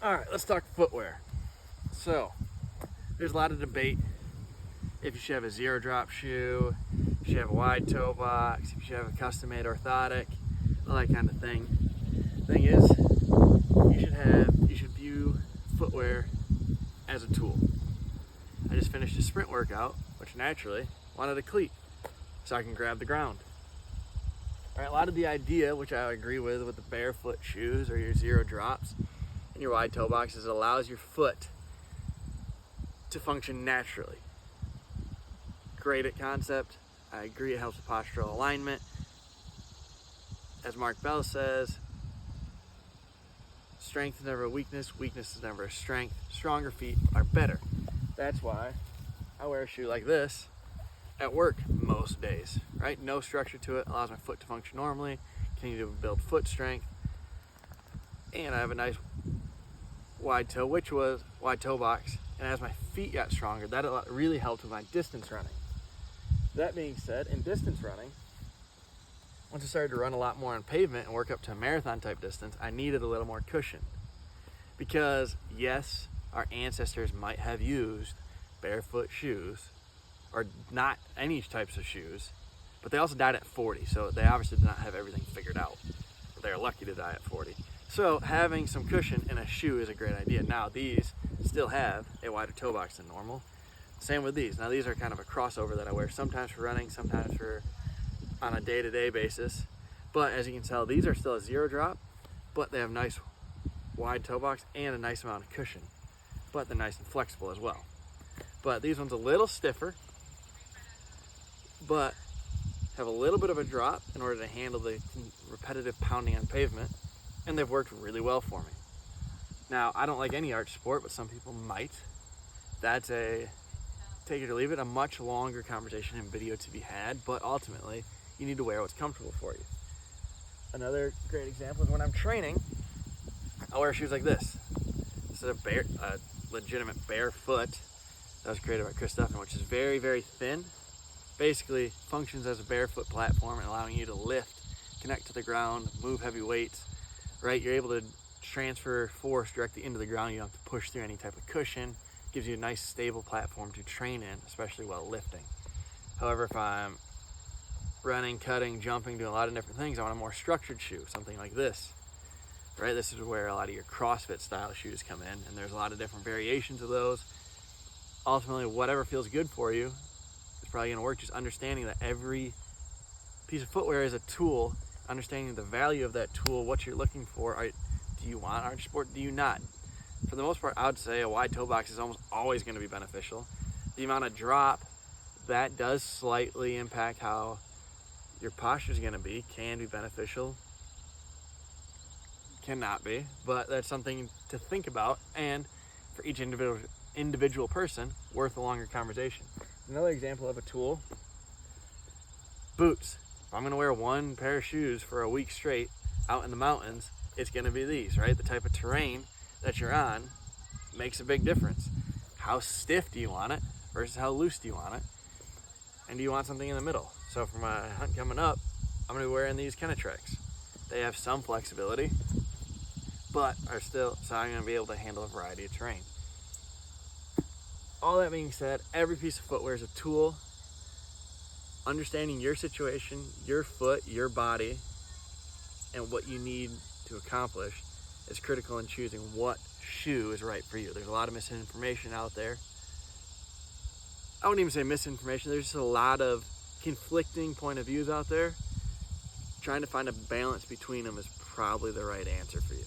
All right, let's talk footwear. So there's a lot of debate if you should have a zero drop shoe, if you should have a wide toe box, if you should have a custom made orthotic, all that kind of thing. Thing is, you should view footwear as a tool. I just finished a sprint workout, which naturally wanted a cleat so I can grab the ground. All right, a lot of the idea, which I agree with the barefoot shoes or your zero drops and your wide toe boxes, it allows your foot to function naturally. Great at concept. I agree, it helps with postural alignment. As Mark Bell says, strength is never a weakness, weakness is never a strength. Stronger feet are better. That's why I wear a shoe like this at work most days, right? No structure to it, allows my foot to function normally, continue to build foot strength, and I have a nice wide toe box, and as my feet got stronger, that really helped with my distance running. That being said, in distance running, once I started to run a lot more on pavement and work up to a marathon type distance, I needed a little more cushion. Because yes, our ancestors might have used barefoot shoes or not any types of shoes, but they also died at 40, so they obviously did not have everything figured out. They're lucky to die at 40. So having some cushion in a shoe is a great idea. Now these still have a wider toe box than normal. Same with these. Now these are kind of a crossover that I wear sometimes for running, sometimes for on a day-to-day basis. But as you can tell, these are still a zero drop, but they have nice wide toe box and a nice amount of cushion. But they're nice and flexible as well. But these ones a little stiffer, but have a little bit of a drop in order to handle the repetitive pounding on pavement, and they've worked really well for me. Now, I don't like any arch sport, but some people might. That's a take it or leave it, a much longer conversation and video to be had, but ultimately, you need to wear what's comfortable for you. Another great example is when I'm training, I wear shoes like this. This is a legitimate barefoot that was created by Chris Duffin, which is very, very thin. Basically functions as a barefoot platform and allowing you to lift, connect to the ground, move heavy weights, right? You're able to transfer force directly into the ground. You don't have to push through any type of cushion. Gives you a nice stable platform to train in, especially while lifting. However, if I'm running, cutting, jumping, doing a lot of different things, I want a more structured shoe, something like this, right? This is where a lot of your CrossFit style shoes come in, and there's a lot of different variations of those. Ultimately, whatever feels good for you is probably gonna work. Just understanding that every piece of footwear is a tool, understanding the value of that tool, what you're looking for. Do you want arch sport? Do you not? For the most part, I would say a wide toe box is almost always gonna be beneficial. The amount of drop, that does slightly impact how your posture is gonna be, can be beneficial, cannot be, but that's something to think about, and for each individual person, worth a longer conversation. Another example of a tool, boots. If I'm gonna wear one pair of shoes for a week straight out in the mountains, it's gonna be these, right? The type of terrain that you're on makes a big difference. How stiff do you want it versus how loose do you want it? And do you want something in the middle? So for my hunt coming up, I'm gonna be wearing these Kennetreks. They have some flexibility, but are still, so I'm gonna be able to handle a variety of terrain. All that being said, every piece of footwear is a tool. Understanding your situation, your foot, your body, and what you need to accomplish is critical in choosing what shoe is right for you. There's a lot of misinformation out there. I wouldn't even say misinformation, there's just a lot of conflicting point of views out there. Trying to find a balance between them is probably the right answer for you.